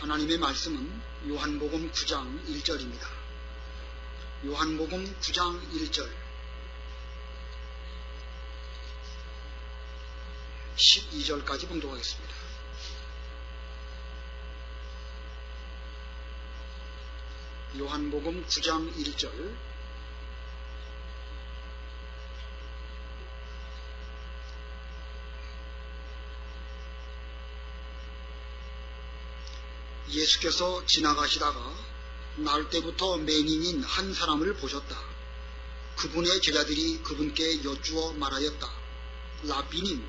하나님의 말씀은 요한복음 9장 1절입니다. 요한복음 9장 1절 12절까지 봉독하겠습니다. 요한복음 9장 1절 예수께서 지나가시다가 날 때부터 맹인인 한 사람을 보셨다. 그분의 제자들이 그분께 여쭈어 말하였다. 라비님,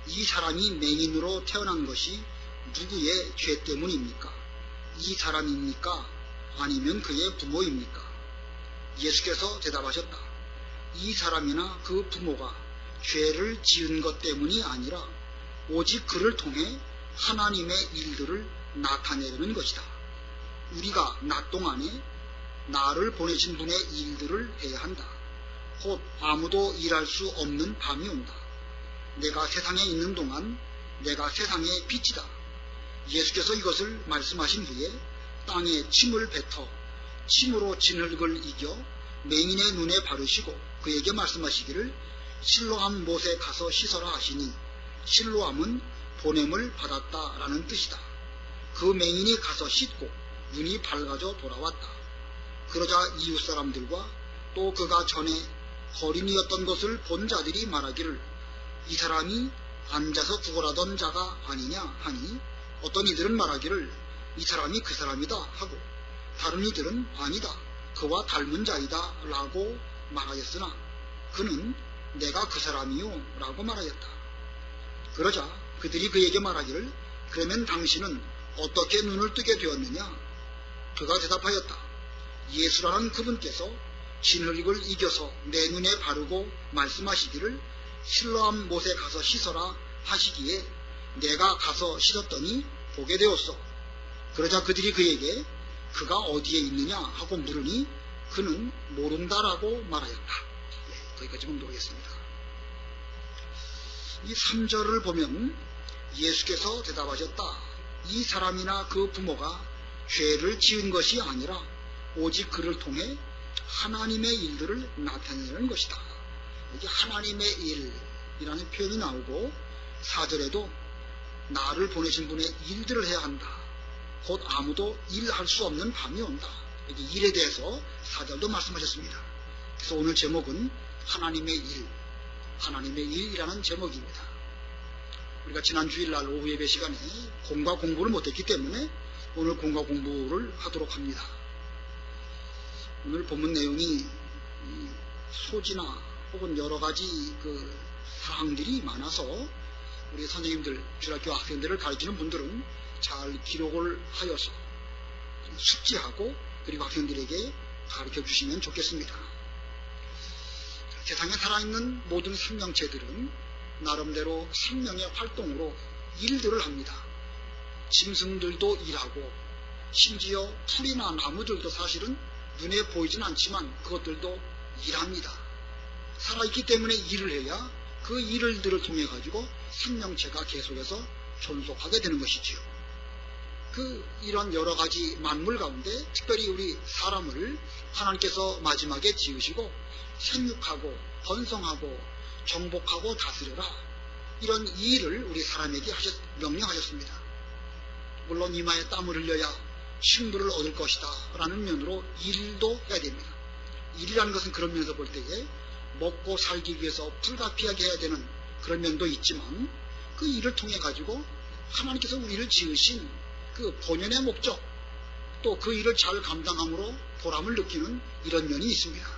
이 사람이 맹인으로 태어난 것이 누구의 죄 때문입니까? 이 사람입니까? 아니면 그의 부모입니까? 예수께서 대답하셨다. 이 사람이나 그 부모가 죄를 지은 것 때문이 아니라 오직 그를 통해 하나님의 일들을 나타내려는 것이다. 우리가 낮 동안에 나를 보내신 분의 일들을 해야 한다. 곧 아무도 일할 수 없는 밤이 온다. 내가 세상에 있는 동안 내가 세상의 빛이다. 예수께서 이것을 말씀하신 후에 땅에 침을 뱉어 침으로 진흙을 이겨 맹인의 눈에 바르시고 그에게 말씀하시기를 실로암 못에 가서 씻어라 하시니 실로암은 보냄을 받았다라는 뜻이다. 그 맹인이 가서 씻고 눈이 밝아져 돌아왔다. 그러자 이웃 사람들과 또 그가 전에 거린이었던 것을 본 자들이 말하기를 이 사람이 앉아서 구걸하던 자가 아니냐 하니 어떤 이들은 말하기를 이 사람이 그 사람이다 하고 다른 이들은 아니다 그와 닮은 자이다 라고 말하였으나 그는 내가 그 사람이요 라고 말하였다. 그러자 그들이 그에게 말하기를 그러면 당신은 어떻게 눈을 뜨게 되었느냐? 그가 대답하였다. 예수라는 그분께서 진흙을 이겨서 내 눈에 바르고 말씀하시기를 실로암 못에 가서 씻어라 하시기에 내가 가서 씻었더니 보게 되었어. 그러자 그들이 그에게 그가 어디에 있느냐 하고 물으니 그는 모른다라고 말하였다. 거기까지 봉독하겠습니다. 이 3절을 보면 예수께서 대답하셨다. 이 사람이나 그 부모가 죄를 지은 것이 아니라 오직 그를 통해 하나님의 일들을 나타내는 것이다. 여기 하나님의 일이라는 표현이 나오고 4절에도 나를 보내신 분의 일들을 해야 한다. 곧 아무도 일할 수 없는 밤이 온다. 여기 일에 대해서 4절도 말씀하셨습니다. 그래서 오늘 제목은 하나님의 일, 하나님의 일이라는 제목입니다. 우리가 지난 주일날 오후 예배 시간에 공과 공부를 못했기 때문에 오늘 공과 공부를 하도록 합니다. 오늘 본문 내용이 소지나 혹은 여러 가지 그 사항들이 많아서 우리 선생님들, 주일학교 학생들을 가르치는 분들은 잘 기록을 하여서 숙지하고 그리고 학생들에게 가르쳐 주시면 좋겠습니다. 세상에 살아있는 모든 생명체들은 나름대로 생명의 활동으로 일들을 합니다. 짐승들도 일하고 심지어 풀이나 나무들도 사실은 눈에 보이진 않지만 그것들도 일합니다. 살아있기 때문에 일을 해야 그 일들을 통해 가지고 생명체가 계속해서 존속하게 되는 것이지요. 이런 여러 가지 만물 가운데 특별히 우리 사람을 하나님께서 마지막에 지으시고 생육하고 번성하고 정복하고 다스려라 이런 일을 우리 사람에게 명령하셨습니다. 물론 이마에 땀을 흘려야 식물을 얻을 것이다 라는 면으로 일도 해야 됩니다. 일이라는 것은 그런 면에서 볼 때에 먹고 살기 위해서 불가피하게 해야 되는 그런 면도 있지만 그 일을 통해 가지고 하나님께서 우리를 지으신 그 본연의 목적 또 그 일을 잘 감당함으로 보람을 느끼는 이런 면이 있습니다.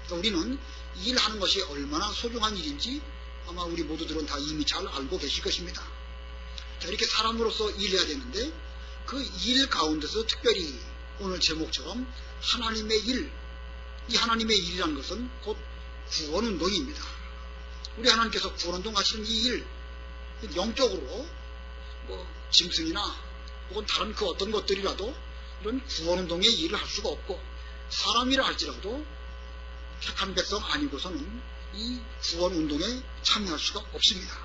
그러니까 우리는 일하는 것이 얼마나 소중한 일인지 아마 우리 모두들은 다 이미 잘 알고 계실 것입니다. 자, 이렇게 사람으로서 일해야 되는데 그 일 가운데서 특별히 오늘 제목처럼 하나님의 일, 이 하나님의 일이라는 것은 곧 구원운동입니다. 우리 하나님께서 구원운동 하시는 이 일, 영적으로 짐승이나 혹은 다른 그 어떤 것들이라도 이런 구원운동의 일을 할 수가 없고 사람이라 할지라도 택한 백성 아니고서는 이 구원운동에 참여할 수가 없습니다.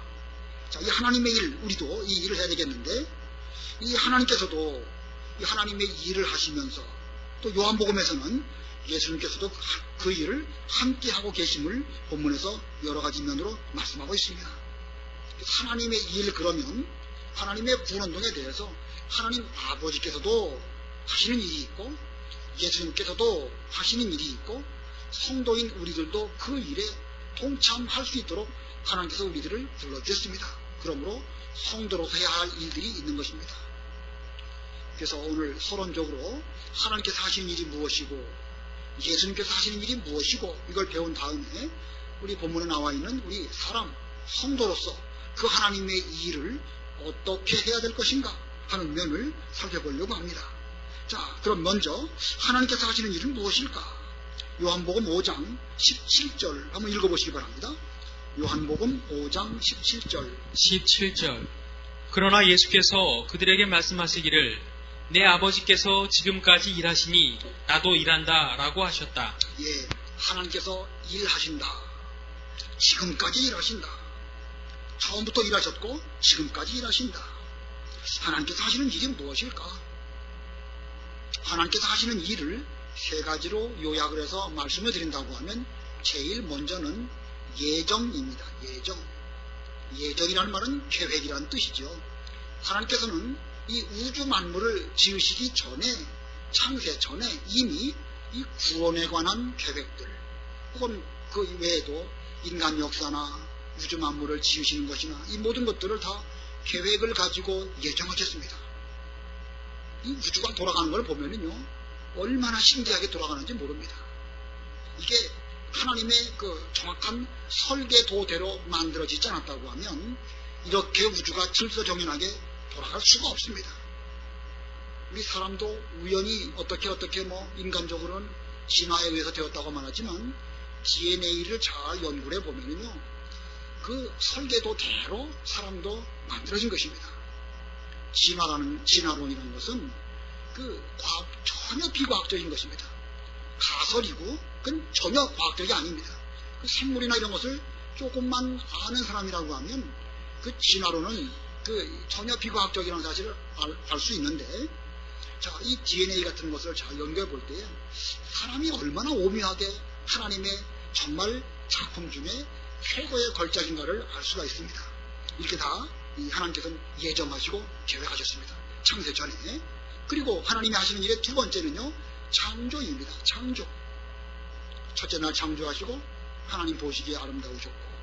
자, 이 하나님의 일, 우리도 이 일을 해야 되겠는데 이 하나님께서도 이 하나님의 일을 하시면서 또 요한복음에서는 예수님께서도 그 일을 함께 하고 계심을 본문에서 여러 가지 면으로 말씀하고 있습니다. 하나님의 일, 그러면 하나님의 구원운동에 대해서 하나님 아버지께서도 하시는 일이 있고 예수님께서도 하시는 일이 있고 성도인 우리들도 그 일에 동참할 수 있도록 하나님께서 우리들을 불러주셨습니다. 그러므로 성도로서 해야 할 일들이 있는 것입니다. 그래서 오늘 서론적으로 하나님께서 하시는 일이 무엇이고 예수님께서 하시는 일이 무엇이고 이걸 배운 다음에 우리 본문에 나와 있는 우리 사람, 성도로서 그 하나님의 일을 어떻게 해야 될 것인가 하는 면을 살펴보려고 합니다. 자, 그럼 먼저 하나님께서 하시는 일은 무엇일까? 요한복음 5장 17절 한번 읽어보시기 바랍니다. 요한복음 5장 17절. 그러나 예수께서 그들에게 말씀하시기를 내 아버지께서 지금까지 일하시니 나도 일한다 라고 하셨다. 예, 하나님께서 일하신다. 지금까지 일하신다. 처음부터 일하셨고 지금까지 일하신다. 하나님께서 하시는 일이 무엇일까? 하나님께서 하시는 일을 세 가지로 요약을 해서 말씀을 드린다고 하면 제일 먼저는 예정입니다. 예정이라는 말은 계획이라는 뜻이죠. 하나님께서는 이 우주 만물을 지으시기 전에, 창세 전에 이미 이 구원에 관한 계획들 혹은 그 외에도 인간 역사나 우주 만물을 지으시는 것이나 이 모든 것들을 다 계획을 가지고 예정하셨습니다. 이 우주가 돌아가는 걸 보면은요, 얼마나 신기하게 돌아가는지 모릅니다. 이게 하나님의 그 정확한 설계도대로 만들어지지 않았다고 하면 이렇게 우주가 질서정연하게 돌아갈 수가 없습니다. 우리 사람도 우연히 어떻게 인간적으로는 진화에 의해서 되었다고 말하지만 DNA를 잘 연구를 해보면요, 그 설계도대로 사람도 만들어진 것입니다. 진화론이라는 것은 그 전혀 비과학적인 것입니다. 가설이고 그건 전혀 과학적이 아닙니다. 그 생물이나 이런 것을 조금만 아는 사람이라고 하면 그 진화론은 그 전혀 비과학적이라는 사실을 알 수 있는데, 자, 이 DNA 같은 것을 잘 연결해 볼 때 사람이 얼마나 오묘하게 하나님의 정말 작품 중에 최고의 걸작인가를 알 수가 있습니다. 이렇게 다 하나님께서는 예정하시고 계획하셨습니다. 창세 전에. 그리고 하나님이 하시는 일의 두 번째는요, 창조입니다. 창조. 첫째 날 창조하시고 하나님 보시기에 아름다우셨고,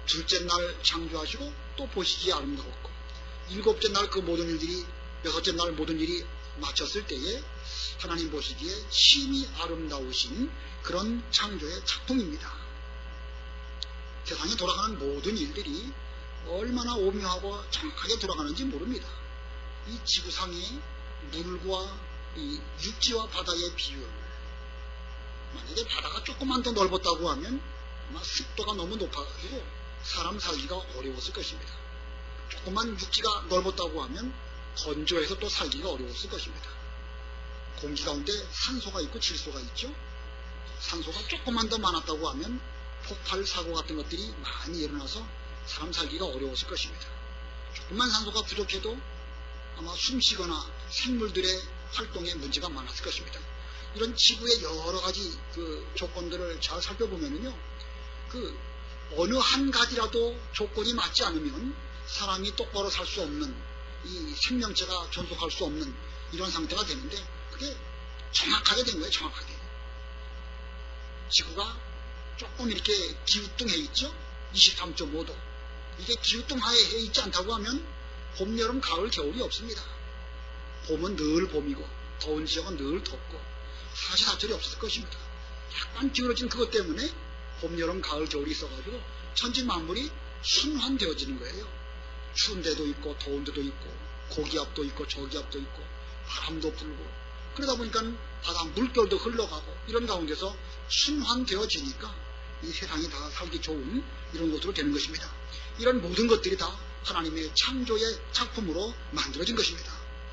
둘째 날 창조하시고 또 보시기에 아름다웠고, 일곱째 날 그 모든 일들이, 여섯째 날 모든 일이 마쳤을 때에 하나님 보시기에 심히 아름다우신 그런 창조의 작품입니다. 세상에 돌아가는 모든 일들이 얼마나 오묘하고 정확하게 돌아가는지 모릅니다. 이 지구상의 물과 이 육지와 바다의 비율, 만약에 바다가 조금만 더 넓었다고 하면 아마 습도가 너무 높아가지고 사람 살기가 어려웠을 것입니다. 조금만 육지가 넓었다고 하면 건조해서 또 살기가 어려웠을 것입니다. 공기 가운데 산소가 있고 질소가 있죠. 산소가 조금만 더 많았다고 하면 폭발 사고 같은 것들이 많이 일어나서 사람 살기가 어려웠을 것입니다. 조금만 산소가 부족해도 아마 숨쉬거나 생물들의 활동에 문제가 많았을 것입니다. 이런 지구의 여러 가지 그 조건들을 잘 살펴보면요, 그 어느 한 가지라도 조건이 맞지 않으면 사람이 똑바로 살 수 없는, 이 생명체가 존속할 수 없는 이런 상태가 되는데, 그게 정확하게 된 거예요. 정확하게. 지구가 조금 이렇게 기우뚱해 있죠. 23.5도. 이게 기우뚱하에 있지 않다고 하면 봄, 여름, 가을, 겨울이 없습니다. 봄은 늘 봄이고 더운 지역은 늘 덥고 사시사철이 없었을 것입니다. 약간 기울어진 그것 때문에 봄, 여름, 가을, 겨울이 있어가지고 천지만물이 순환되어지는 거예요. 추운 데도 있고 더운 데도 있고 고기압도 있고 저기압도 있고 바람도 불고, 그러다 보니까 바다 물결도 흘러가고 이런 가운데서 순환되어지니까 이 세상이 다 살기 좋은 이런 것으로 되는 것입니다. 이런 모든 것들이 다 하나님의 창조의 작품으로 만들어진 것입니다.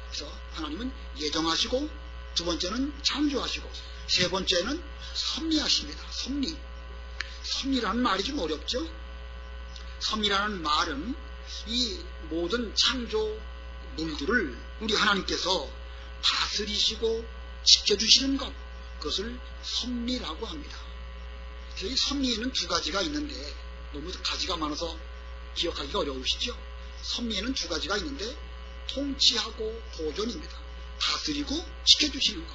그래서 하나님은 예정하시고, 두 번째는 창조하시고, 세 번째는 섭리하십니다. 섭리라는 말이 좀 어렵죠. 섭리라는 말은 이 모든 창조물들을 우리 하나님께서 다스리시고 지켜주시는 것, 그것을 섭리라고 합니다. 이 섭리에는 두 가지가 있는데 너무 가지가 많아서 기억하기가 어려우시죠? 섭리에는 두 가지가 있는데 통치하고 보존입니다. 다스리고 지켜주시는 것.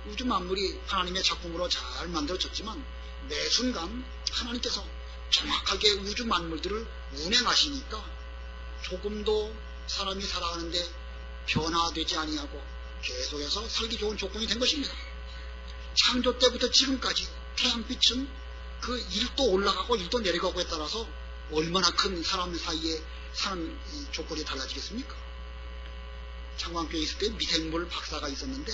우주 만물이 하나님의 작품으로 잘 만들어졌지만 매 순간 하나님께서 정확하게 우주 만물들을 운행하시니까 조금도 사람이 살아가는데 변화되지 아니하고 계속해서 살기 좋은 조건이 된 것입니다. 창조 때부터 지금까지 태양빛은 그 1도 올라가고 1도 내려가고에 따라서 얼마나 큰 사람 사이에 사는 조건이 달라지겠습니까? 창광교에 있을 때 미생물 박사가 있었는데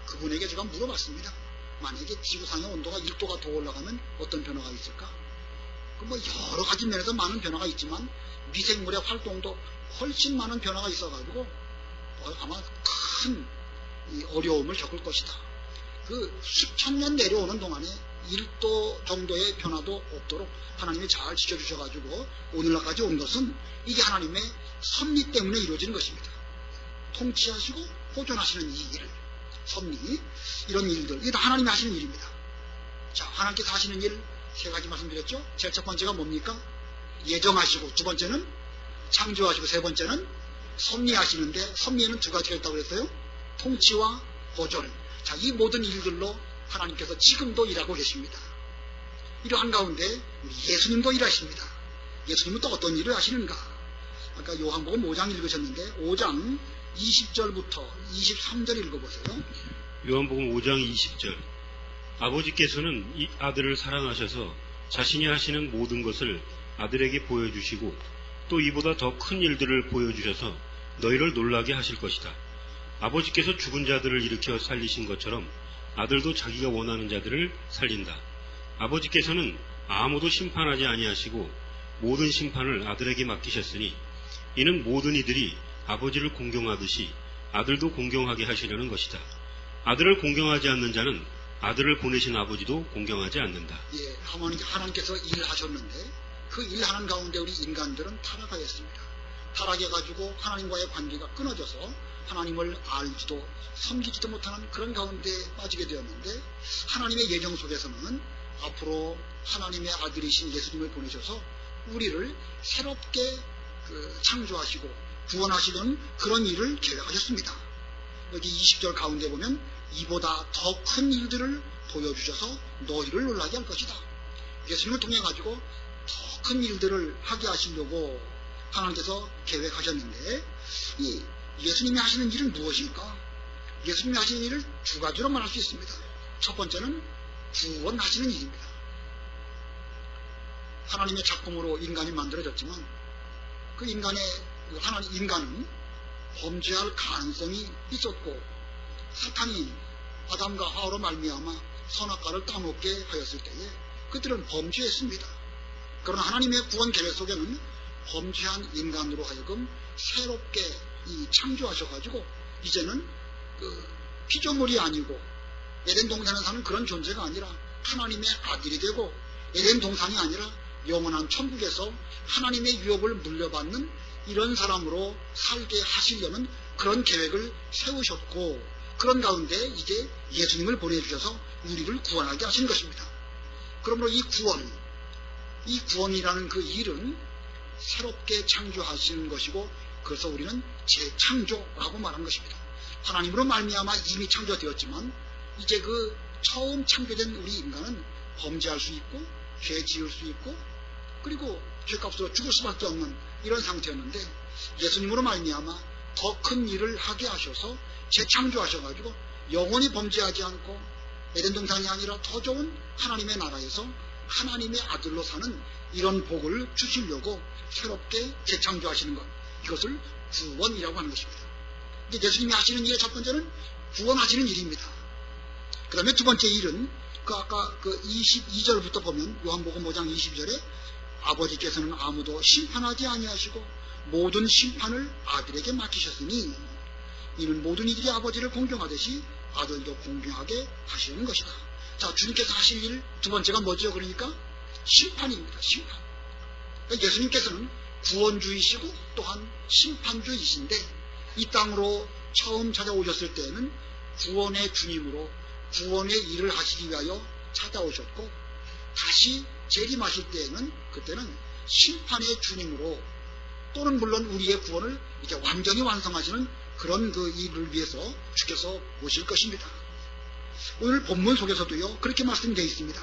그분에게 제가 물어봤습니다. 만약에 지구상의 온도가 1도가 더 올라가면 어떤 변화가 있을까? 뭐 여러 가지 면에서 많은 변화가 있지만 미생물의 활동도 훨씬 많은 변화가 있어가지고 아마 큰 어려움을 겪을 것이다. 그 수천 년 내려오는 동안에 1도 정도의 변화도 없도록 하나님이 잘 지켜주셔가지고 오늘날까지 온 것은 이게 하나님의 섭리 때문에 이루어지는 것입니다. 통치하시고 보존하시는 이 일, 섭리, 이런 일들, 이게 다 하나님이 하시는 일입니다. 자, 하나님께서 하시는 일 세 가지 말씀드렸죠? 제일 첫 번째가 뭡니까? 예정하시고, 두 번째는 창조하시고, 세 번째는 섭리하시는데, 섭리에는 두 가지가 있다고 그랬어요. 통치와 보존. 자, 이 모든 일들로 하나님께서 지금도 일하고 계십니다. 이러한 가운데 우리 예수님도 일하십니다. 예수님은 또 어떤 일을 하시는가? 아까 요한복음 5장 읽으셨는데 5장 20절부터 23절 읽어보세요. 요한복음 5장 20절. 아버지께서는 이 아들을 사랑하셔서 자신이 하시는 모든 것을 아들에게 보여주시고 또 이보다 더 큰 일들을 보여주셔서 너희를 놀라게 하실 것이다. 아버지께서 죽은 자들을 일으켜 살리신 것처럼 아들도 자기가 원하는 자들을 살린다. 아버지께서는 아무도 심판하지 아니하시고 모든 심판을 아들에게 맡기셨으니 이는 모든 이들이 아버지를 공경하듯이 아들도 공경하게 하시려는 것이다. 아들을 공경하지 않는 자는 아들을 보내신 아버지도 공경하지 않는다. 예, 하나님께서 일하셨는데 그 일하는 가운데 우리 인간들은 타락하였습니다. 타락해가지고 하나님과의 관계가 끊어져서 하나님을 알지도 섬기지도 못하는 그런 가운데 빠지게 되었는데 하나님의 예정 속에서는 앞으로 하나님의 아들이신 예수님을 보내셔서 우리를 새롭게 창조하시고 구원하시는 그런 일을 계획하셨습니다. 여기 20절 가운데 보면 이보다 더 큰 일들을 보여주셔서 너희를 놀라게 할 것이다. 예수님을 통해 가지고 더 큰 일들을 하게 하시려고 하나님께서 계획하셨는데 이 예수님이 하시는 일은 무엇일까? 예수님이 하시는 일을 두 가지로 말할 수 있습니다. 첫 번째는 구원하시는 일입니다. 하나님의 작품으로 인간이 만들어졌지만 그 인간은 범죄할 가능성이 있었고 사탄이 아담과 하와로 말미암아 선악과를 따먹게 하였을 때에 그들은 범죄했습니다. 그러나 하나님의 구원 계획 속에는 범죄한 인간으로 하여금 새롭게 창조하셔가지고 이제는 피조물이 아니고 에덴 동산에 사는 그런 존재가 아니라 하나님의 아들이 되고 에덴 동산이 아니라 영원한 천국에서 하나님의 유업을 물려받는 이런 사람으로 살게 하시려는 그런 계획을 세우셨고 그런 가운데 이제 예수님을 보내주셔서 우리를 구원하게 하신 것입니다. 그러므로 이 구원이라는 그 일은 새롭게 창조하시는 것이고 그래서 우리는 재창조라고 말한 것입니다. 하나님으로 말미암아 이미 창조되었지만 이제 그 처음 창조된 우리 인간은 범죄할 수 있고 죄 지을 수 있고 그리고 죄값으로 죽을 수밖에 없는 이런 상태였는데 예수님으로 말미암아 더 큰 일을 하게 하셔서 재창조하셔가지고 영원히 범죄하지 않고 에덴 동산이 아니라 더 좋은 하나님의 나라에서 하나님의 아들로 사는 이런 복을 주시려고 새롭게 재창조하시는 것, 이것을 구원이라고 하는 것입니다. 이제 예수님이 하시는 일의 첫 번째는 구원하시는 일입니다. 그 다음에 두 번째 일은 아까 22절부터 보면 요한복음 5장 22절에 아버지께서는 아무도 심판하지 아니하시고 모든 심판을 아들에게 맡기셨으니 이는 모든 이들이 아버지를 공경하듯이 아들도 공경하게 하시는 것이다. 자, 주님께서 하실 일 두 번째가 뭐죠? 그러니까 심판입니다. 심판. 그러니까 예수님께서는 구원주이시고 또한 심판주이신데 이 땅으로 처음 찾아오셨을 때는 구원의 주님으로 구원의 일을 하시기 위하여 찾아오셨고, 다시 재림하실 때에는 그때는 심판의 주님으로, 또는 물론 우리의 구원을 이제 완전히 완성하시는 그런 그 일을 위해서 주께서 오실 것입니다. 오늘 본문 속에서도요 그렇게 말씀되어 있습니다.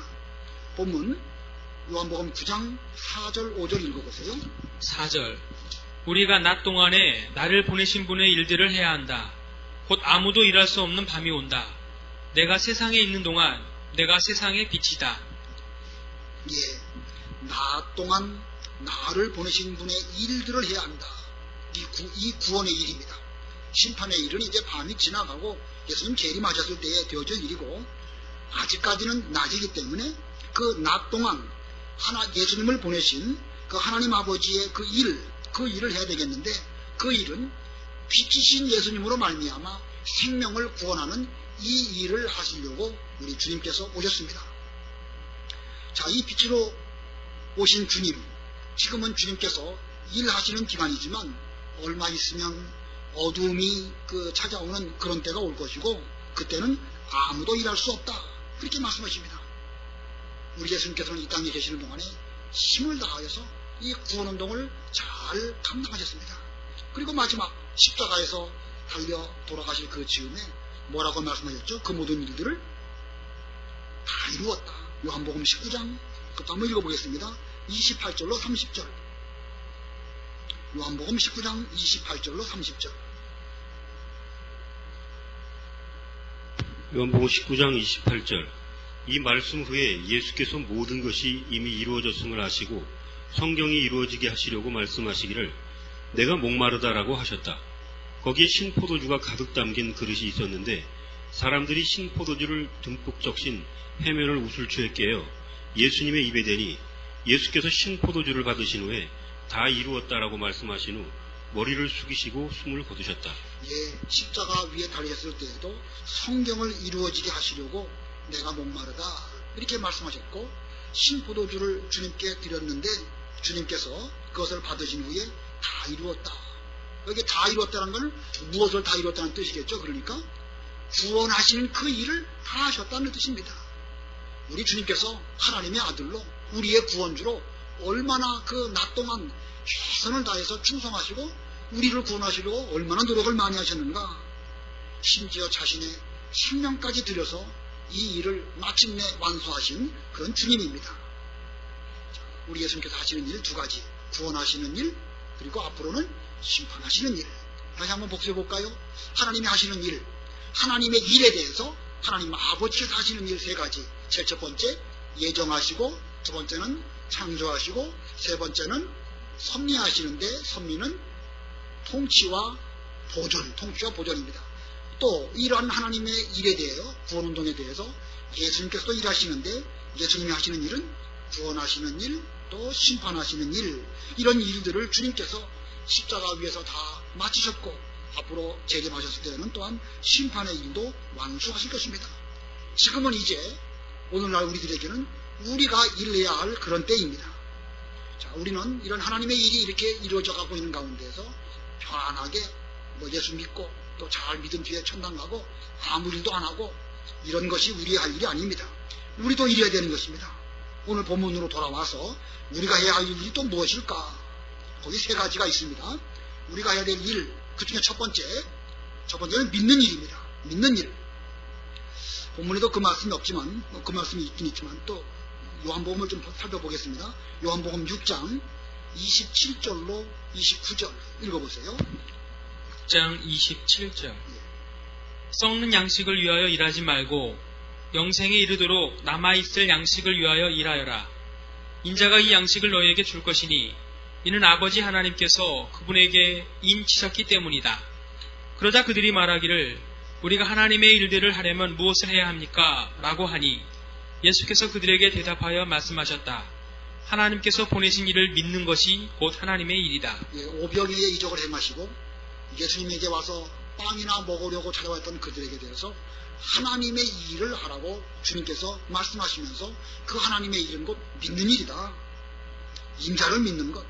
본문 요한복음 9장 4절 5절 읽어보세요. 4절. 우리가 낮 동안에 나를 보내신 분의 일들을 해야 한다. 곧 아무도 일할 수 없는 밤이 온다. 내가 세상에 있는 동안 내가 세상의 빛이다. 예, 낮 동안 나를 보내신 분의 일들을 해야 한다. 이 구원의 일입니다. 심판의 일은 이제 밤이 지나가고 예수님 재림하셨을 때에 되어질 일이고, 아직까지는 낮이기 때문에 그 낮 동안 예수님을 보내신 그 하나님 아버지의 그 일을 해야 되겠는데, 그 일은 빛이신 예수님으로 말미암아 생명을 구원하는 이 일을 하시려고 우리 주님께서 오셨습니다. 자, 이 빛으로 오신 주님, 지금은 주님께서 일하시는 기간이지만 얼마 있으면 어두움이 찾아오는 그런 때가 올 것이고, 그때는 아무도 일할 수 없다, 그렇게 말씀하십니다. 우리 예수님께서는 이 땅에 계시는 동안에 힘을 다하여서 이 구원운동을 잘 감당하셨습니다. 그리고 마지막 십자가에서 달려 돌아가실 그 즈음에 뭐라고 말씀하셨죠? 그 모든 일들을 다 이루었다. 요한복음 19장 그것도 한번 읽어보겠습니다. 28절로 30절. 요한복음 19장 28절로 30절. 요한복음 19장 28절. 이 말씀 후에 예수께서 모든 것이 이미 이루어졌음을 아시고 성경이 이루어지게 하시려고 말씀하시기를 내가 목마르다라고 하셨다. 거기에 신포도주가 가득 담긴 그릇이 있었는데 사람들이 신포도주를 듬뿍 적신 해면을 우슬초에 깨어 예수님의 입에 대니 예수께서 신포도주를 받으신 후에 다 이루었다라고 말씀하신 후 머리를 숙이시고 숨을 거두셨다. 예, 십자가 위에 달렸을 때에도 성경을 이루어지게 하시려고 내가 목마르다 이렇게 말씀하셨고, 신포도주를 주님께 드렸는데 주님께서 그것을 받으신 후에 다 이루었다. 여기 다 이루었다는 건 무엇을 다 이루었다는 뜻이겠죠. 그러니까 구원하시는 그 일을 다 하셨다는 뜻입니다. 우리 주님께서 하나님의 아들로 우리의 구원주로 얼마나 그 낮 동안 최선을 다해서 충성하시고 우리를 구원하시려고 얼마나 노력을 많이 하셨는가. 심지어 자신의 생명까지 들여서 이 일을 마침내 완수하신 그런 주님입니다. 우리 예수님께서 하시는 일 두 가지, 구원하시는 일, 그리고 앞으로는 심판하시는 일. 다시 한번 복수해 볼까요? 하나님이 하시는 일, 하나님의 일에 대해서 하나님 아버지께서 하시는 일 세 가지. 제일 첫 번째 예정하시고, 두 번째는 창조하시고, 세 번째는 섭리하시는데, 섭리는 통치와 보존입니다. 또 이러한 하나님의 일에 대해서, 구원운동에 대해서 예수님께서도 일하시는데, 예수님이 하시는 일은 구원하시는 일, 또 심판하시는 일, 이런 일들을 주님께서 십자가 위에서 다 마치셨고 앞으로 재림하셨을 때는 또한 심판의 일도 완수하실 것입니다. 지금은 이제 오늘날 우리들에게는 우리가 일해야 할 그런 때입니다. 자, 우리는 이런 하나님의 일이 이렇게 이루어져 가고 있는 가운데서 편안하게 예수 믿고 또 잘 믿은 뒤에 천당 가고 아무 일도 안 하고 이런 것이 우리의 할 일이 아닙니다. 우리도 일해야 되는 것입니다. 오늘 본문으로 돌아와서 우리가 해야 할 일이 또 무엇일까? 거기 세 가지가 있습니다. 우리가 해야 될 일, 그 중에 첫 번째는 믿는 일입니다. 믿는 일. 본문에도 그 말씀이 없지만, 그 말씀이 있긴 있지만, 또 요한복음을 좀 살펴보겠습니다. 요한복음 6장 27절로 29절 읽어보세요. 6장 27절. 썩는 양식을 위하여 일하지 말고 영생에 이르도록 남아있을 양식을 위하여 일하여라. 인자가 이 양식을 너희에게 줄 것이니 이는 아버지 하나님께서 그분에게 인치셨기 때문이다. 그러자 그들이 말하기를 우리가 하나님의 일들을 하려면 무엇을 해야 합니까? 라고 하니 예수께서 그들에게 대답하여 말씀하셨다. 하나님께서 보내신 일을 믿는 것이 곧 하나님의 일이다. 예, 오병이의 이적을 행하시고 예수님에게 와서 빵이나 먹으려고 찾아왔던 그들에게 대해서 하나님의 일을 하라고 주님께서 말씀하시면서 그 하나님의 일은 곧 믿는 일이다. 인자를 믿는 것.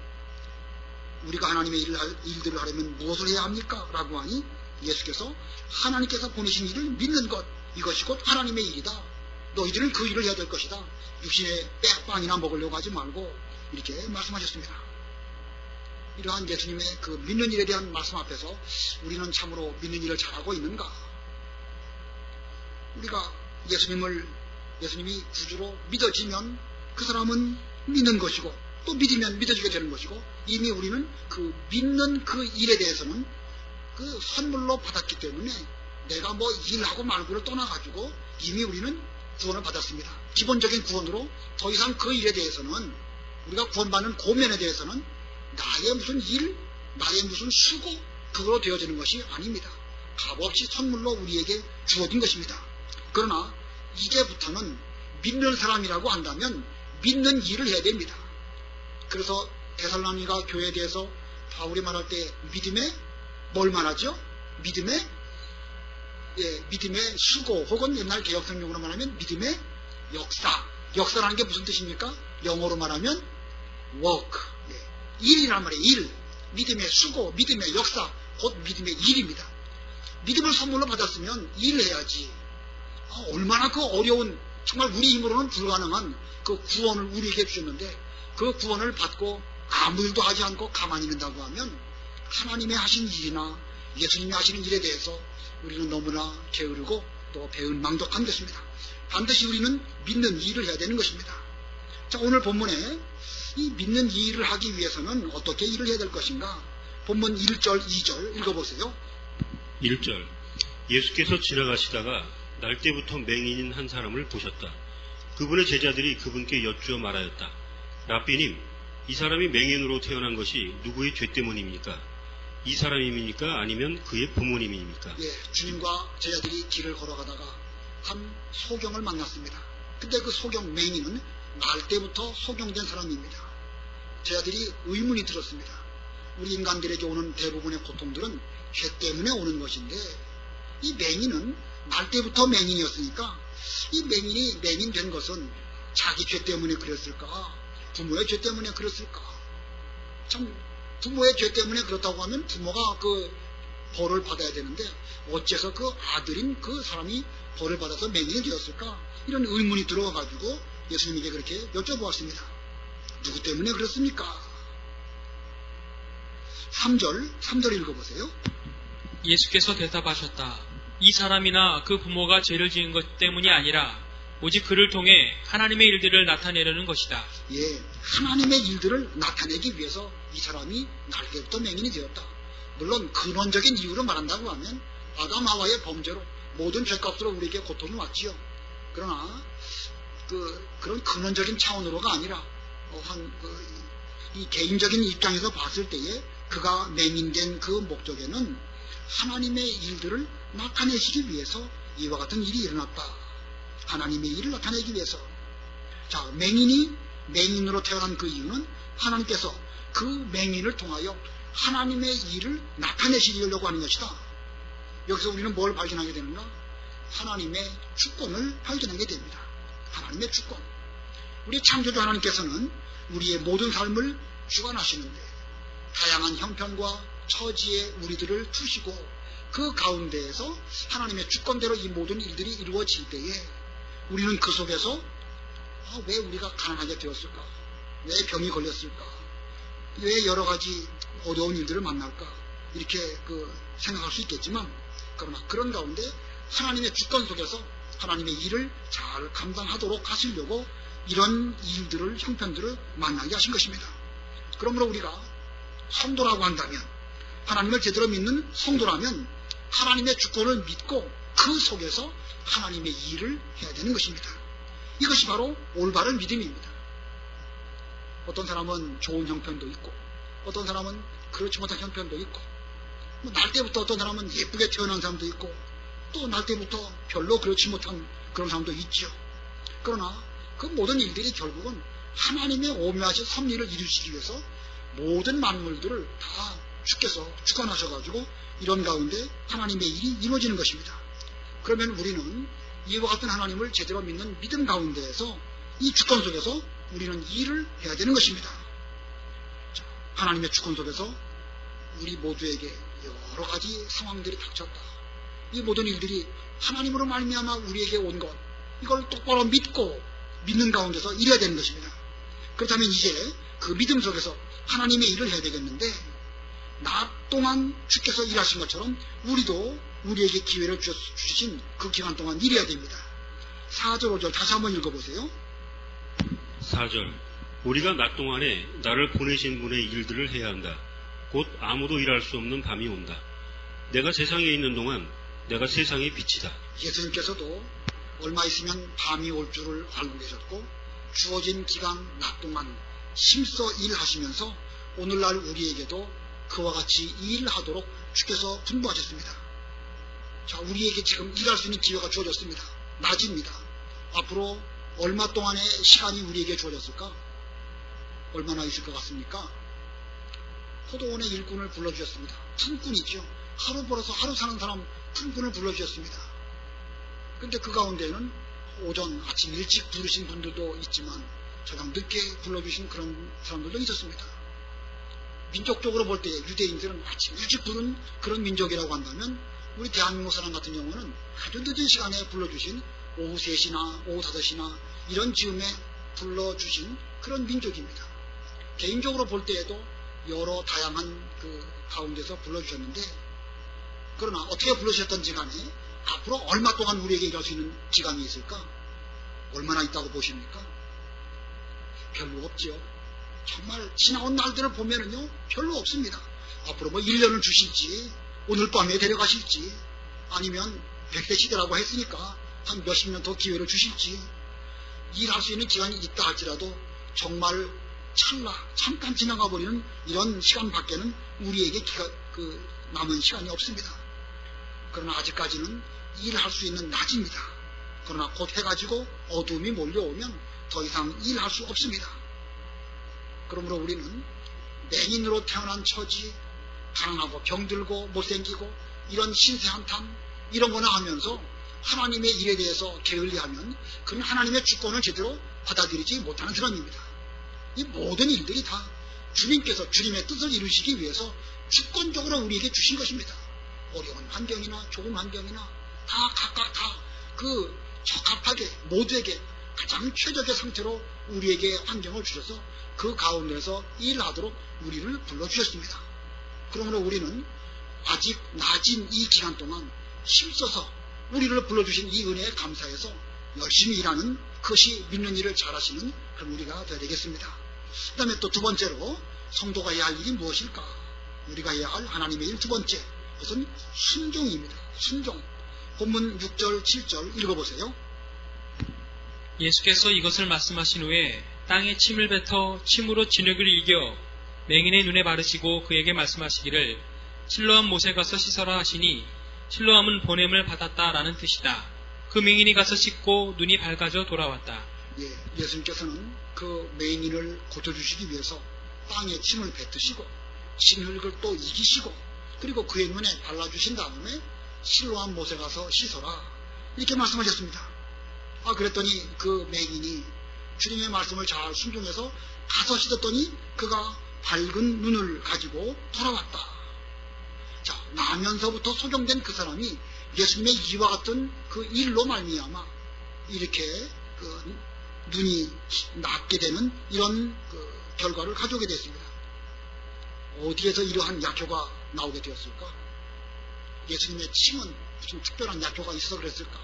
우리가 하나님의 일들을 하려면 무엇을 해야 합니까? 라고 하니 예수께서 하나님께서 보내신 일을 믿는 것, 이것이 곧 하나님의 일이다. 너희들은 그 일을 해야 될 것이다. 육신의 빵이나 먹으려고 하지 말고 이렇게 말씀하셨습니다. 이러한 예수님의 그 믿는 일에 대한 말씀 앞에서 우리는 참으로 믿는 일을 잘하고 있는가? 우리가 예수님이 구주로 믿어지면 그 사람은 믿는 것이고 또 믿으면 믿어지게 되는 것이고 이미 우리는 그 믿는 그 일에 대해서는 그 선물로 받았기 때문에 내가 뭐 일하고 말고를 떠나가지고 이미 우리는 구원을 받았습니다. 기본적인 구원으로 더 이상 그 일에 대해서는 우리가 구원받는 고면에 대해서는 나의 무슨 일, 나의 무슨 수고 그거로 되어지는 것이 아닙니다. 값없이 선물로 우리에게 주어진 것입니다. 그러나 이제부터는 믿는 사람이라고 한다면 믿는 일을 해야 됩니다. 그래서 데살로니가 교회에 대해서 바울이 말할 때 믿음에 뭘 말하죠? 믿음의 수고 혹은 옛날 개혁성경으로 말하면 믿음의 역사. 역사라는 게 무슨 뜻입니까? 영어로 말하면 work. 일이란 말이에요. 일. 믿음의 수고, 믿음의 역사, 곧 믿음의 일입니다. 믿음을 선물로 받았으면 일을 해야지. 얼마나 그 어려운 정말 우리 힘으로는 불가능한 그 구원을 우리에게 주셨는데 그 구원을 받고 아무 일도 하지 않고 가만히 있는다고 하면 하나님의 하신 일이나 예수님이 하시는 일에 대해서 우리는 너무나 게으르고 또 배은망덕한 것입니다. 반드시 우리는 믿는 일을 해야 되는 것입니다. 자, 오늘 본문에 이 믿는 일을 하기 위해서는 어떻게 일을 해야 될 것인가? 본문 1절, 2절 읽어보세요. 1절 예수께서 지나가시다가 날 때부터 맹인인 한 사람을 보셨다. 그분의 제자들이 그분께 여쭈어 말하였다. 랍비님, 이 사람이 맹인으로 태어난 것이 누구의 죄 때문입니까? 이 사람입니까? 아니면 그의 부모님입니까? 예, 주님과 제자들이 길을 걸어가다가 한 소경을 만났습니다. 근데 그 소경 맹인은 날 때부터 소경된 사람입니다. 제자들이 의문이 들었습니다. 우리 인간들에게 오는 대부분의 고통들은 죄 때문에 오는 것인데 이 맹인은 날 때부터 맹인이었으니까 이 맹인이 맹인된 것은 자기 죄 때문에 그랬을까? 부모의 죄 때문에 그랬을까? 참 부모의 죄 때문에 그렇다고 하면 부모가 그 벌을 받아야 되는데 어째서 그 아들인 그 사람이 벌을 받아서 맹인이 되었을까? 이런 의문이 들어가지고 예수님에게 그렇게 여쭤보았습니다. 누구 때문에 그렇습니까? 3절 읽어보세요. 예수께서 대답하셨다. 이 사람이나 그 부모가 죄를 지은 것 때문이 아니라 오직 그를 통해 하나님의 일들을 나타내려는 것이다. 예, 하나님의 일들을 나타내기 위해서 이 사람이 날 때부터 맹인이 되었다. 물론 근원적인 이유로 말한다고 하면 아담 하와의 범죄로 모든 죄값으로 우리에게 고통이 왔지요. 그러나 그런 근원적인 차원으로가 아니라 이 개인적인 입장에서 봤을 때에 그가 맹인된 그 목적에는 하나님의 일들을 나타내시기 위해서 이와 같은 일이 일어났다. 하나님의 일을 나타내기 위해서. 자, 맹인이 맹인으로 태어난 그 이유는 하나님께서 그 맹인을 통하여 하나님의 일을 나타내시려고 하는 것이다. 여기서 우리는 뭘 발견하게 되는가? 하나님의 주권을 발견하게 됩니다. 하나님의 주권. 우리 창조주 하나님께서는 우리의 모든 삶을 주관하시는데 다양한 형편과 처지에 우리들을 두시고 그 가운데에서 하나님의 주권대로 이 모든 일들이 이루어질 때에 우리는 그 속에서 왜 우리가 가난하게 되었을까? 왜 병이 걸렸을까? 왜 여러 가지 어려운 일들을 만날까? 이렇게 생각할 수 있겠지만 그러나 그런 가운데 하나님의 주권 속에서 하나님의 일을 잘 감당하도록 하시려고 이런 일들을 형편들을 만나게 하신 것입니다. 그러므로 우리가 성도라고 한다면 하나님을 제대로 믿는 성도라면 하나님의 주권을 믿고 그 속에서 하나님의 일을 해야 되는 것입니다. 이것이 바로 올바른 믿음입니다. 어떤 사람은 좋은 형편도 있고 어떤 사람은 그렇지 못한 형편도 있고 날 때부터 어떤 사람은 예쁘게 태어난 사람도 있고 또 날 때부터 별로 그렇지 못한 그런 사람도 있죠. 그러나 그 모든 일들이 결국은 하나님의 오묘하신 섭리를 이루시기 위해서 모든 만물들을 다 주께서 주관하셔가지고 이런 가운데 하나님의 일이 이루어지는 것입니다. 그러면 우리는 이와 같은 하나님을 제대로 믿는 믿음 가운데에서 이 주권 속에서 우리는 일을 해야 되는 것입니다. 하나님의 주권 속에서 우리 모두에게 여러 가지 상황들이 닥쳤다. 이 모든 일들이 하나님으로 말미암아 우리에게 온 것, 이걸 똑바로 믿고 믿는 가운데서 일해야 되는 것입니다. 그렇다면 이제 그 믿음 속에서 하나님의 일을 해야 되겠는데, 낮 동안 주께서 일하신 것처럼 우리도 우리에게 기회를 주신 그 기간 동안 일해야 됩니다. 4절 5절 다시 한번 읽어보세요. 4절 우리가 낮 동안에 나를 보내신 분의 일들을 해야 한다. 곧 아무도 일할 수 없는 밤이 온다. 내가 세상에 있는 동안 내가 세상의 빛이다. 예수님께서도 얼마 있으면 밤이 올 줄을 알고 계셨고, 주어진 기간 낮 동안 힘써 일하시면서 오늘날 우리에게도 그와 같이 일하도록 주께서 분부하셨습니다. 자, 우리에게 지금 일할 수 있는 기회가 주어졌습니다. 낮입니다. 앞으로 얼마 동안의 시간이 우리에게 주어졌을까? 얼마나 있을 것 같습니까? 포도원의 일꾼을 불러주셨습니다. 품꾼이죠. 하루 벌어서 하루 사는 사람 품꾼을 불러주셨습니다. 근데 그 가운데는 오전 아침 일찍 부르신 분들도 있지만 저녁 늦게 불러주신 그런 사람들도 있었습니다. 민족적으로 볼 때 유대인들은 아침 일찍 부른 그런 민족이라고 한다면, 우리 대한민국 사람 같은 경우는 아주 늦은 시간에 불러주신 오후 3시나 오후 5시나 이런 즈음에 불러주신 그런 민족입니다. 개인적으로 볼 때에도 여러 다양한 그 가운데서 불러주셨는데, 그러나 어떻게 불러주셨던지 간에 앞으로 얼마 동안 우리에게 일할 수 있는 기간이 있을까? 얼마나 있다고 보십니까? 별로 없지요. 정말 지나온 날들을 보면은요, 별로 없습니다. 앞으로 뭐 1년을 주실지, 오늘 밤에 데려가실지, 아니면 100세 시대라고 했으니까 한 몇십 년 더 기회를 주실지, 일할 수 있는 기간이 있다 할지라도 정말 잠깐 지나가 버리는 이런 시간 밖에는 우리에게 남은 시간이 없습니다. 그러나 아직까지는 일할 수 있는 낮입니다. 그러나 곧 해가지고 어둠이 몰려오면 더 이상 일할 수 없습니다. 그러므로 우리는 맹인으로 태어난 처지, 가난하고 병들고 못생기고 이런 신세한탄 이런 거나 하면서 하나님의 일에 대해서 게을리하면 그는 하나님의 주권을 제대로 받아들이지 못하는 사람입니다. 이 모든 일들이 다 주님께서 주님의 뜻을 이루시기 위해서 주권적으로 우리에게 주신 것입니다. 어려운 환경이나 좋은 환경이나 다 각각 다 그 적합하게 모두에게 가장 최적의 상태로 우리에게 환경을 주셔서 그 가운데서 일하도록 우리를 불러주셨습니다. 그러므로 우리는 아직 낮은 이 기간 동안 힘써서 우리를 불러주신 이 은혜에 감사해서 열심히 일하는, 그것이 믿는 일을 잘하시는 그런 우리가 되어야 되겠습니다. 그 다음에 또 두 번째로 성도가 해야 할 일이 무엇일까? 우리가 해야 할 하나님의 일 두 번째, 그것은 순종입니다. 순종. 본문 6절 7절 읽어보세요. 예수께서 이것을 말씀하신 후에 땅에 침을 뱉어 침으로 진흙을 이겨 맹인의 눈에 바르시고 그에게 말씀하시기를 실로암 못에 가서 씻어라 하시니 실로암은 보냄을 받았다라는 뜻이다. 그 맹인이 가서 씻고 눈이 밝아져 돌아왔다. 예수님께서는 그 맹인을 고쳐주시기 위해서 땅에 침을 뱉으시고 진흙을 또 이기시고 그리고 그의 눈에 발라주신 다음에 실로암 못에 가서 씻어라 이렇게 말씀하셨습니다. 그랬더니 그 맹인이 주님의 말씀을 잘 순종해서 가서 씻었더니 그가 밝은 눈을 가지고 돌아왔다. 자, 나면서부터 소경된 그 사람이 예수님의 이와 같은 그 일로 말미암아 이렇게 그 눈이 낫게 되는 이런 그 결과를 가져오게 됐습니다. 어디에서 이러한 약효가 나오게 되었을까? 예수님의 침은 무슨 특별한 약효가 있어서 그랬을까?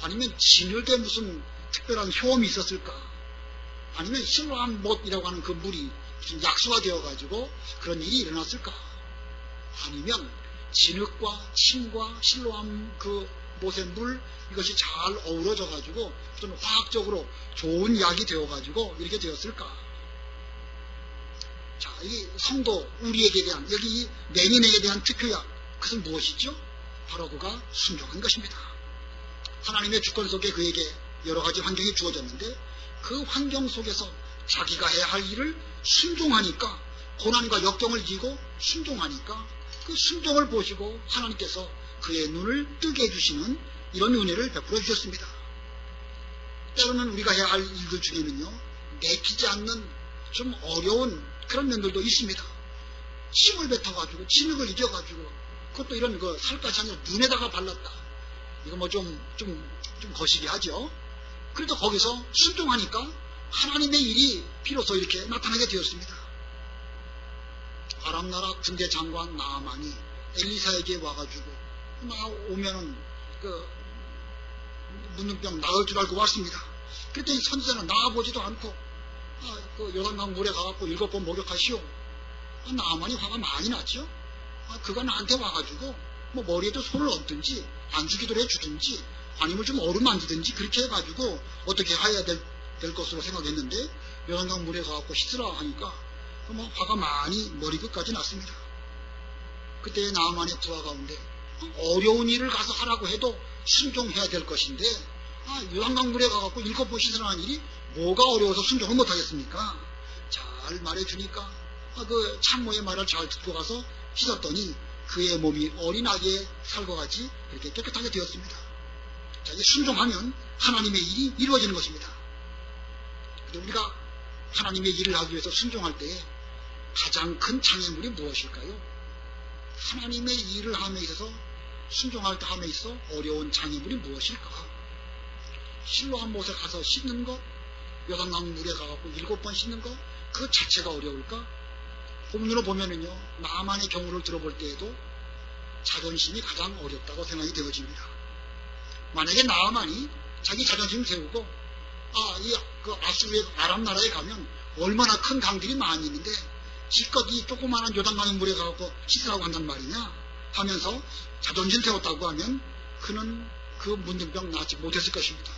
아니면 진흙에 무슨 특별한 효험이 있었을까? 아니면 실로암 못이라고 하는 그 물이 무슨 약수가 되어가지고 그런 일이 일어났을까? 아니면 진흙과 침과 실로암 그 못의 물 이것이 잘 어우러져가지고 좀 화학적으로 좋은 약이 되어가지고 이렇게 되었을까? 자, 이 성도 우리에게 대한 여기 이 맹인에게 대한 특효약 그것은 무엇이죠? 바로 그가 순종한 것입니다. 하나님의 주권 속에 그에게 여러 가지 환경이 주어졌는데 그 환경 속에서 자기가 해야 할 일을 순종하니까 고난과 역경을 이기고 순종하니까 그 순종을 보시고 하나님께서 그의 눈을 뜨게 해주시는 이런 은혜를 베풀어 주셨습니다. 때로는 우리가 해야 할 일들 중에는요 내키지 않는 좀 어려운 그런 면들도 있습니다. 침을 뱉어가지고 진흙을 이겨가지고 그것도 이런 그 살갗이 아니라 눈에다가 발랐다. 이거 뭐 좀 거시기 하죠. 그래도 거기서 순종하니까 하나님의 일이 비로소 이렇게 나타나게 되었습니다. 아람나라 군대 장관 나아만이 엘리사에게 와가지고 오면은 그 문둥병 나을 줄 알고 왔습니다. 그랬더니 선지자는 나아보지도 않고 그 요단강 물에 가갖고 7번 목욕하시오. 나아만이 화가 많이 났죠. 그가 나한테 와가지고 뭐 머리에도 손을 얹든지 안주기도를 해주든지 아니면 좀 얼음 만지든지 그렇게 해가지고 어떻게 해야 될 것으로 생각했는데 요단강 물에 가갖고 씻으라 하니까 뭐 화가 많이 머리 끝까지 났습니다. 그때 나아만의 부하 가운데 어려운 일을 가서 하라고 해도 순종해야 될 것인데 요단강 물에 가갖고 7번 씻으라는 일이 뭐가 어려워서 순종을 못하겠습니까? 잘 말해주니까 그 참모의 말을 잘 듣고 가서 씻었더니 그의 몸이 어린아기의 살과 같이 이렇게 깨끗하게 되었습니다. 자, 이제 순종하면 하나님의 일이 이루어지는 것입니다. 우리가 하나님의 일을 하기 위해서 순종할 때에 가장 큰 장애물이 무엇일까요? 하나님의 일을 함에 있어서 순종할 때 함에 있어 어려운 장애물이 무엇일까? 실로암 못에 가서 씻는 것, 요단강 물에 가갖고 7번 씻는 것, 그 자체가 어려울까? 본문으로 보면은요, 나아만의 경우를 들어볼 때에도 자존심이 가장 어렵다고 생각이 되어집니다. 만약에 나아만이 자기 자존심 세우고, 그 아수르의 아람 나라에 가면 얼마나 큰 강들이 많이 있는데, 지껏 이 조그마한 요단강 물에 가갖고 씻으라고 한단 말이냐? 하면서 자존심 세웠다고 하면, 그는 그 문둥병 낫지 못했을 것입니다.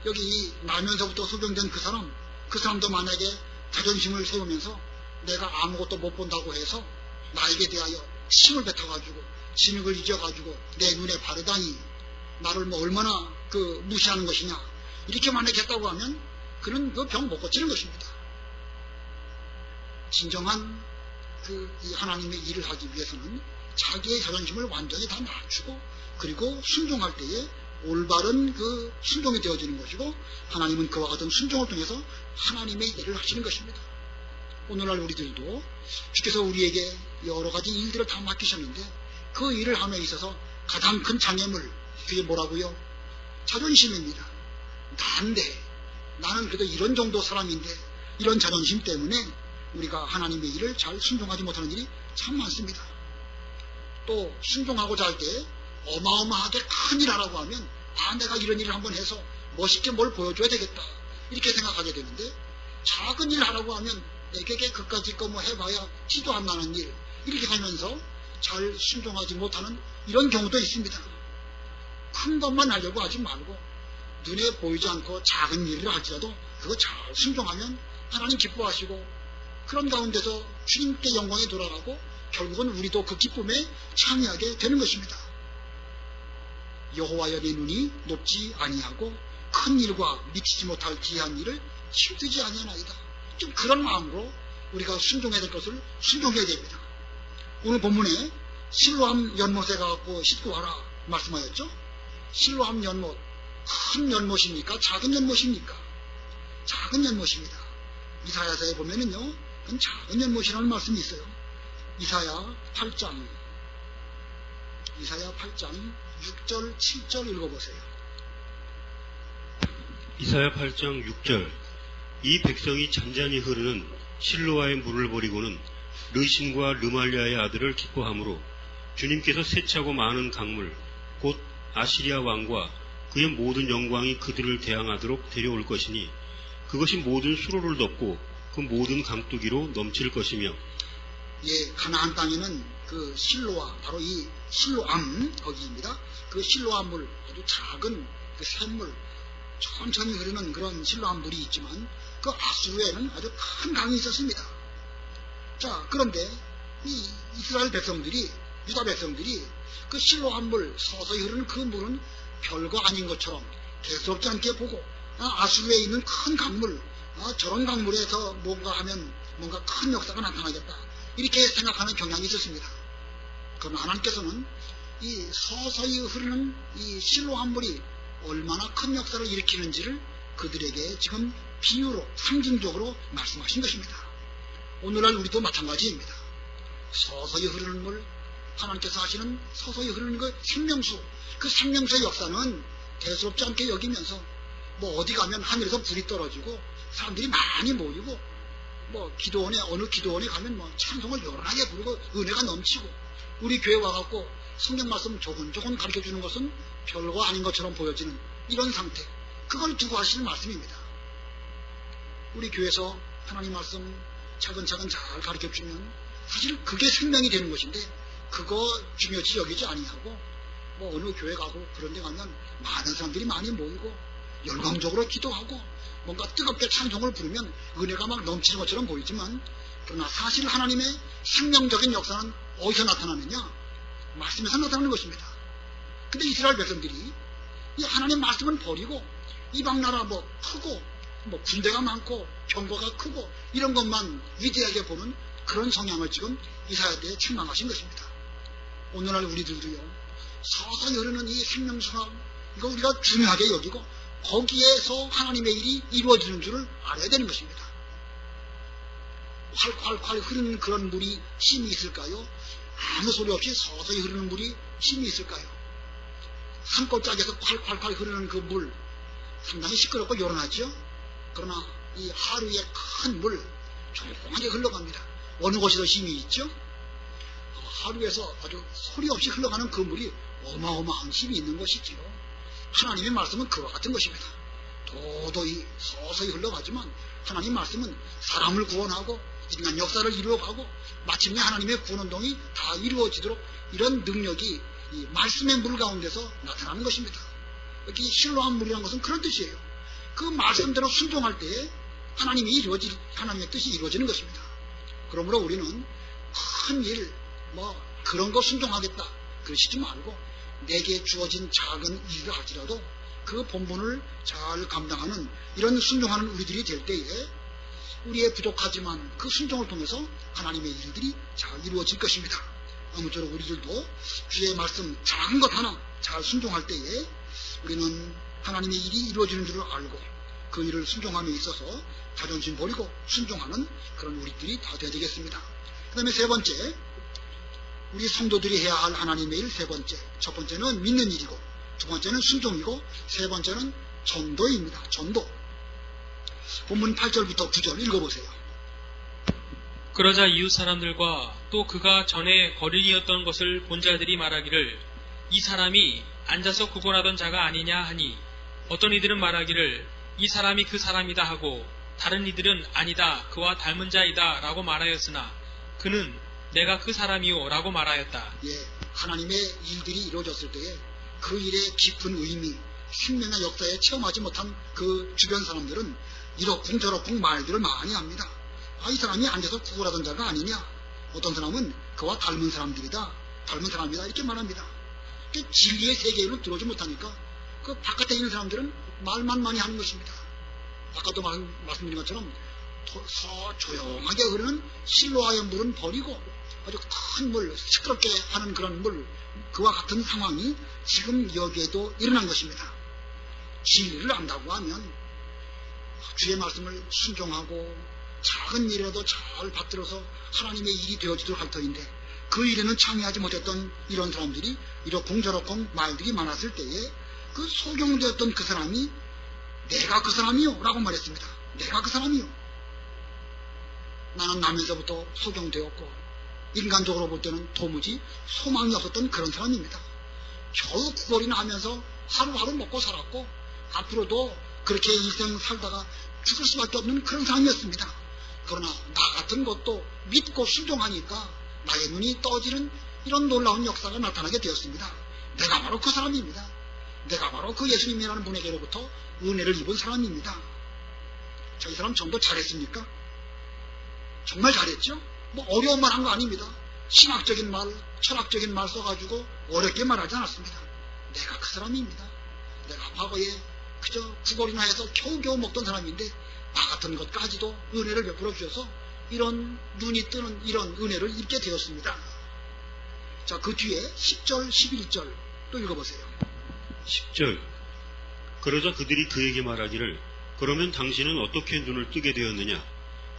여기 나면서부터 소병된 그 사람도 만약에 자존심을 세우면서 내가 아무것도 못 본다고 해서 나에게 대하여 침을 뱉어가지고 진흙을 잊어가지고 내 눈에 바르다니 나를 뭐 얼마나 그 무시하는 것이냐 이렇게 만약에 했다고 하면 그는 그 병 못 고치는 것입니다. 진정한 이 하나님의 일을 하기 위해서는 자기의 자존심을 완전히 다 낮추고 그리고 순종할 때에 올바른 그 순종이 되어지는 것이고 하나님은 그와 같은 순종을 통해서 하나님의 일을 하시는 것입니다. 오늘날 우리들도 주께서 우리에게 여러 가지 일들을 다 맡기셨는데 그 일을 함에 있어서 가장 큰 장애물 그게 뭐라고요? 자존심입니다. 나는 그래도 이런 정도 사람인데 이런 자존심 때문에 우리가 하나님의 일을 잘 순종하지 못하는 일이 참 많습니다. 또 순종하고자 할 때 어마어마하게 큰 일 하라고 하면 내가 이런 일을 한번 해서 멋있게 뭘 보여줘야 되겠다 이렇게 생각하게 되는데 작은 일 하라고 하면 내게 그까짓 거 뭐 해봐야 티도 안 나는 일 이렇게 하면서 잘 순종하지 못하는 이런 경우도 있습니다. 큰 것만 하려고 하지 말고 눈에 보이지 않고 작은 일을 할지라도 그거 잘 순종하면 하나님 기뻐하시고 그런 가운데서 주님께 영광이 돌아가고 결국은 우리도 그 기쁨에 참여하게 되는 것입니다. 여호와여 내 눈이 높지 아니하고 큰 일과 미치지 못할 귀한 일을 힘쓰지 아니하나이다. 좀 그런 마음으로 우리가 순종해야 될 것을 순종해야 됩니다. 오늘 본문에 실로암 연못에 가고 씻고 와라 말씀하였죠. 실로암 연못, 큰 연못입니까? 작은 연못입니까? 작은 연못입니다. 이사야서에 보면은요, 그건 작은 연못이라는 말씀이 있어요. 이사야 8장 6절, 7절 읽어보세요. 이사야 8장 6절 이 백성이 잔잔히 흐르는 실로아의 물을 버리고는 르신과 르말리아의 아들을 기뻐함으로 주님께서 세차고 많은 강물 곧 아시리아 왕과 그의 모든 영광이 그들을 대항하도록 데려올 것이니 그것이 모든 수로를 덮고 그 모든 강뚜기로 넘칠 것이며 가나안 땅에는 그 실로아 바로 이 실로암 거기입니다. 그 실로암 물 아주 작은 그 샘물 천천히 흐르는 그런 실로암 물이 있지만 그 아수르에는 아주 큰 강이 있었습니다. 자, 그런데 이 이스라엘 백성들이 유다 백성들이 그 실로암 물 서서히 흐르는 그 물은 별거 아닌 것처럼 대수롭지 않게 보고 아수르에 있는 큰 강물 저런 강물에서 뭔가 하면 뭔가 큰 역사가 나타나겠다 이렇게 생각하는 경향이 있었습니다. 그러나 하나님께서는 이 서서히 흐르는 이 실로암 물이 얼마나 큰 역사를 일으키는지를 그들에게 지금 비유로 상징적으로 말씀하신 것입니다. 오늘날 우리도 마찬가지입니다. 서서히 흐르는 물, 하나님께서 하시는 서서히 흐르는 그 생명수, 그 생명수의 역사는 대수롭지 않게 여기면서 뭐 어디 가면 하늘에서 불이 떨어지고 사람들이 많이 모이고 뭐 기도원에 어느 기도원에 가면 뭐 찬송을 요란하게 부르고 은혜가 넘치고 우리 교회 와갖고 성경 말씀 조곤조곤 가르쳐주는 것은 별거 아닌 것처럼 보여지는 이런 상태, 그걸 두고 하시는 말씀입니다. 우리 교회에서 하나님 말씀 차근차근 잘 가르쳐주면 사실 그게 생명이 되는 것인데 그거 중요시 여기지 아니하고 뭐 어느 교회 가고 그런 데 가면 많은 사람들이 많이 모이고 열광적으로 기도하고 뭔가 뜨겁게 찬송을 부르면 은혜가 막 넘치는 것처럼 보이지만 그러나 사실 하나님의 생명적인 역사는 어디서 나타나느냐? 말씀에서 나타나는 것입니다. 근데 이스라엘 백성들이 이 하나님 말씀은 버리고 이방 나라 뭐 크고 뭐 군대가 많고 병거가 크고 이런 것만 위대하게 보는 그런 성향을 지금 이사야 때에 책망하신 것입니다. 오늘날 우리들도요, 서서히 흐르는 이 생명수가 이거 우리가 중요하게 여기고 거기에서 하나님의 일이 이루어지는 줄을 알아야 되는 것입니다. 활활활 흐르는 그런 물이 힘이 있을까요? 아무 소리 없이 서서히 흐르는 물이 힘이 있을까요? 산골짜기에서 활활활 흐르는 그 물 상당히 시끄럽고 요란하죠? 그러나 이 하루의 큰 물 조용하게 흘러갑니다. 어느 곳이 더 힘이 있죠? 하루에서 아주 소리 없이 흘러가는 그 물이 어마어마한 힘이 있는 것이지요. 하나님의 말씀은 그와 같은 것입니다. 도도히 서서히 흘러가지만 하나님 말씀은 사람을 구원하고 인간 역사를 이루어가고 마침내 하나님의 구원운동이 다 이루어지도록 이런 능력이 이 말씀의 물 가운데서 나타나는 것입니다. 여기 실로한 물이라는 것은 그런 뜻이에요. 그 말씀대로 순종할 때에 하나님의 뜻이 이루어지는 것입니다. 그러므로 우리는 큰 일, 뭐 그런 거 순종하겠다 그러시지 말고 내게 주어진 작은 일을 할지라도 그 본분을 잘 감당하는 이런 순종하는 우리들이 될 때에 우리의 부족하지만 그 순종을 통해서 하나님의 일들이 잘 이루어질 것입니다. 아무쪼록 우리들도 주의 말씀 작은 것 하나 잘 순종할 때에 우리는 하나님의 일이 이루어지는 줄을 알고 그 일을 순종함에 있어서 자존심 버리고 순종하는 그런 우리들이 다 되어야 되겠습니다. 그 다음에 세 번째, 우리 성도들이 해야 할 하나님의 일 세 번째. 첫 번째는 믿는 일이고, 두 번째는 순종이고, 세 번째는 전도입니다. 전도. 본문 8절부터 9절 읽어보세요. 그러자 이웃 사람들과 또 그가 전에 거린이었던 것을 본 자들이 말하기를 이 사람이 앉아서 구걸하던 자가 아니냐 하니 어떤 이들은 말하기를 이 사람이 그 사람이다 하고 다른 이들은 아니다 그와 닮은 자이다 라고 말하였으나 그는 내가 그 사람이요 라고 말하였다. 예, 하나님의 일들이 이루어졌을 때에 그 일의 깊은 의미, 생명의 역사에 체험하지 못한 그 주변 사람들은 이렇쿵 저렇쿵 말들을 많이 합니다. 아, 이 사람이 앉아서 구걸하던 자가 아니냐? 어떤 사람은 그와 닮은 사람들이다, 닮은 사람이다 이렇게 말합니다. 그 진리의 세계로 들어오지 못하니까 그 바깥에 있는 사람들은 말만 많이 하는 것입니다. 아까도 말씀드린 것처럼 조용하게 흐르는 실로아의 물은 버리고 아주 큰 물, 시끄럽게 하는 그런 물, 그와 같은 상황이 지금 여기에도 일어난 것입니다. 진리를 안다고 하면 주의 말씀을 순종하고 작은 일이라도 잘 받들어서 하나님의 일이 되어지도록 할 터인데 그 일에는 참여하지 못했던 이런 사람들이 이러쿵 저러쿵 말들이 많았을 때에 그 소경되었던 그 사람이 내가 그 사람이요 라고 말했습니다. 내가 그 사람이요. 나는 나면서부터 소경되었고 인간적으로 볼 때는 도무지 소망이 없었던 그런 사람입니다. 겨우 구걸이나 하면서 하루하루 먹고 살았고 앞으로도 그렇게 인생 살다가 죽을 수밖에 없는 그런 사람이었습니다. 그러나 나 같은 것도 믿고 순종하니까 나의 눈이 떠지는 이런 놀라운 역사가 나타나게 되었습니다. 내가 바로 그 사람입니다. 내가 바로 그 예수님이라는 분에게로부터 은혜를 입은 사람입니다. 자, 이 사람 전도 잘했습니까? 정말 잘했죠? 뭐 어려운 말 한 거 아닙니다. 신학적인 말, 철학적인 말 써가지고 어렵게 말하지 않았습니다. 내가 그 사람입니다. 내가 과거에 그저 구걸이나 해서 겨우겨우 먹던 사람인데 나 같은 것까지도 은혜를 베풀어 주셔서 이런 눈이 뜨는 이런 은혜를 입게 되었습니다. 자, 그 뒤에 10절, 11절 또 읽어보세요. 10절. 그러자 그들이 그에게 말하기를 그러면 당신은 어떻게 눈을 뜨게 되었느냐?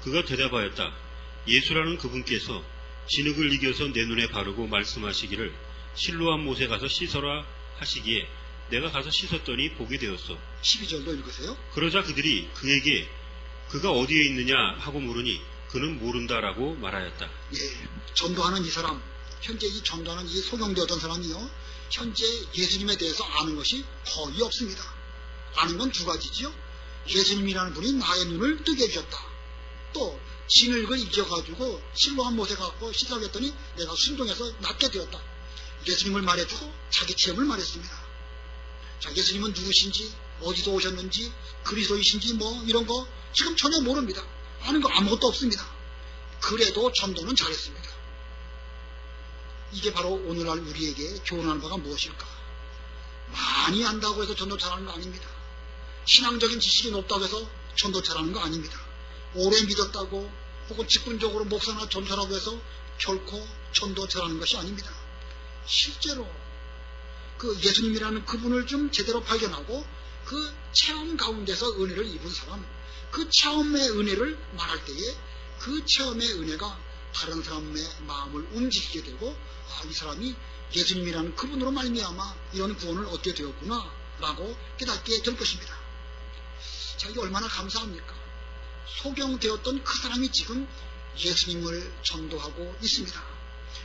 그가 대답하였다. 예수라는 그분께서 진흙을 이겨서 내 눈에 바르고 말씀하시기를 실로암 못에 가서 씻어라 하시기에 내가 가서 씻었더니 보게 되었어. 12절도 읽으세요. 그러자 그들이 그에게 그가 어디에 있느냐 하고 물으니 그는 모른다라고 말하였다. 예, 전도하는 이 사람, 현재 이 전도하는 이 소경되었던 사람이요, 현재 예수님에 대해서 아는 것이 거의 없습니다. 아는 건 두 가지지요. 예수님이라는 분이 나의 눈을 뜨게 해주셨다. 또 진흙을 이겨가지고 실로암 못에 갖고 씻어겠더니 내가 순종해서 낫게 되었다. 예수님을 말해주고 자기 체험을 말했습니다. 자, 예수님은 누구신지, 어디서 오셨는지, 그리스도이신지 뭐 이런 거 지금 전혀 모릅니다. 아는 거 아무것도 없습니다. 그래도 전도는 잘했습니다. 이게 바로 오늘날 우리에게 교훈하는 바가 무엇일까? 많이 안다고 해서 전도 잘하는 거 아닙니다. 신앙적인 지식이 높다고 해서 전도 잘하는 거 아닙니다. 오래 믿었다고 혹은 직분적으로 목사나 전사라고 해서 결코 전도 잘하는 것이 아닙니다. 실제로 그 예수님이라는 그분을 좀 제대로 발견하고 그 체험 가운데서 은혜를 입은 사람, 그 체험의 은혜를 말할 때에 그 체험의 은혜가 다른 사람의 마음을 움직이게 되고, 아, 이 사람이 예수님이라는 그분으로 말미암아 이런 구원을 얻게 되었구나 라고 깨닫게 될 것입니다. 자, 이게 얼마나 감사합니까? 소경되었던 그 사람이 지금 예수님을 전도하고 있습니다.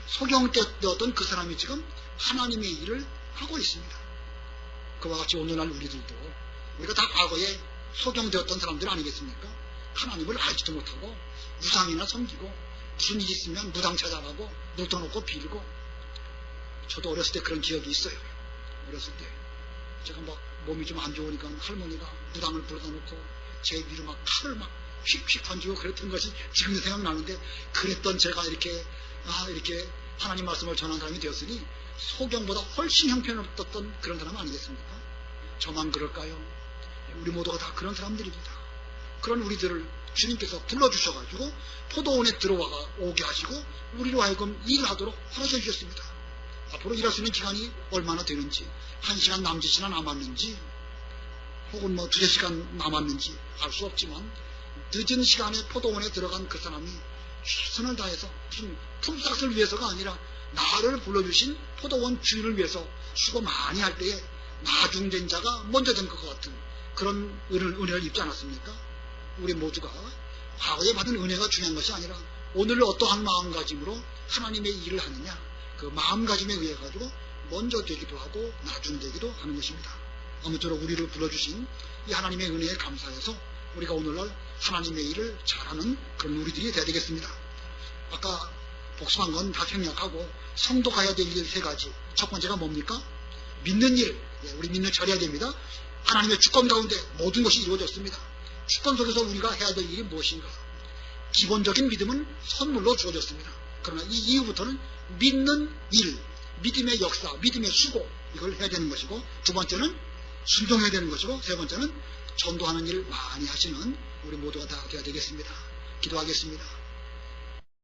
소경되었던 그 사람이 지금 하나님의 일을 하고 있습니다. 그와 같이 오늘날 우리들도, 우리가 다 과거에 소경되었던 사람들 아니겠습니까? 하나님을 알지도 못하고 우상이나 섬기고 무슨 일 있으면 무당 찾아가고 놀 떠놓고 빌고. 저도 어렸을 때 그런 기억이 있어요. 어렸을 때 제가 막 몸이 좀 안 좋으니까 할머니가 무당을 불러다 놓고 제 위로 막 칼을 막 휙휙 던지고 그랬던 것이 지금도 생각나는데, 그랬던 제가 이렇게 하나님 말씀을 전한 사람이 되었으니 소경보다 훨씬 형편없었던 그런 사람 아니겠습니까? 저만 그럴까요? 우리 모두가 다 그런 사람들입니다. 그런 우리들을 주님께서 불러주셔가지고 포도원에 오게 하시고 우리로 하여금 일하도록 허락해 주셨습니다. 앞으로 일할 수 있는 기간이 얼마나 되는지, 1시간 남짓이나 남았는지 혹은 뭐 2-3시간 남았는지 알 수 없지만, 늦은 시간에 포도원에 들어간 그 사람이 최선을 다해서 무슨 품삯을 위해서가 아니라 나를 불러주신 포도원 주인을 위해서 수고 많이 할 때에 나중된 자가 먼저 된 것 같은 그런 은혜를 입지 않았습니까? 우리 모두가 과거에 받은 은혜가 중요한 것이 아니라 오늘 어떠한 마음가짐으로 하나님의 일을 하느냐, 그 마음가짐에 의해 가지고 먼저 되기도 하고 나중되기도 하는 것입니다. 아무쪼록 우리를 불러주신 이 하나님의 은혜에 감사해서 우리가 오늘날 하나님의 일을 잘하는 그런 우리들이 되어야 되겠습니다. 아까 복습한 건 다 생략하고 성도가야 될 일 3가지. 첫 번째가 뭡니까? 믿는 일. 우리 믿는 잘해야 됩니다. 하나님의 주권 가운데 모든 것이 이루어졌습니다. 주권 속에서 우리가 해야 될 일이 무엇인가? 기본적인 믿음은 선물로 주어졌습니다. 그러나 이 이후부터는 믿는 일, 믿음의 역사, 믿음의 수고, 이걸 해야 되는 것이고, 두 번째는 순종해야 되는 것이고, 세 번째는 전도하는 일 많이 하시는 우리 모두가 다 되어야 되겠습니다. 기도하겠습니다.